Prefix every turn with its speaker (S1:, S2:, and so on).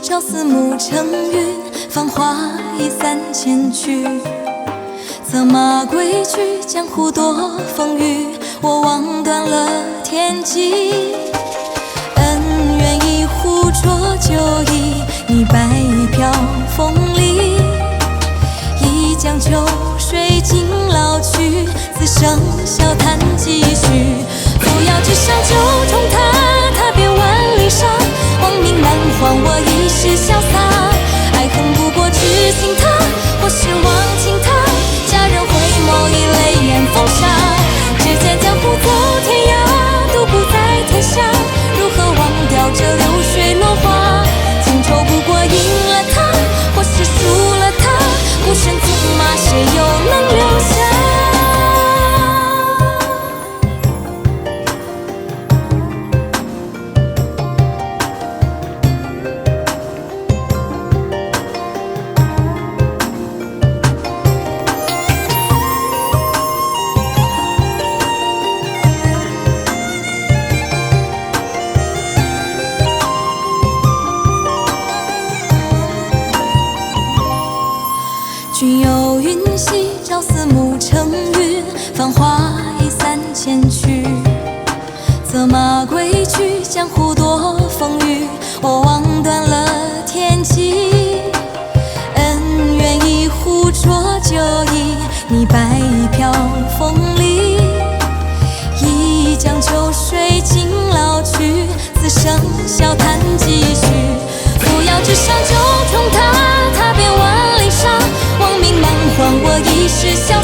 S1: 朝思暮成云，芳华已散千去。策马归去，江湖多风雨，我望断了天际。恩怨一壶浊酒意，你白衣飘风里。一江秋水尽老去，此生笑谈几许。扶摇直上九重塔，踏遍万里沙。望明南荒，我一世潇洒。爱恨不过知心他，或是忘情他。佳人回眸，已泪眼风沙。只见江湖走天涯，独步在天下。如何忘掉这流水落花？情仇不过赢了他，或是输了他。孤身纵马，谁又能留下？君游云兮，朝思暮成云，芳华已散千去。策马归去，江湖多风雨，我望断了天际。恩怨一壶浊酒意，你白衣飘风里。一江秋水尽老去，此生笑谈几许。扶摇直上九重塔，踏遍万里沙。望明南荒，我一世潇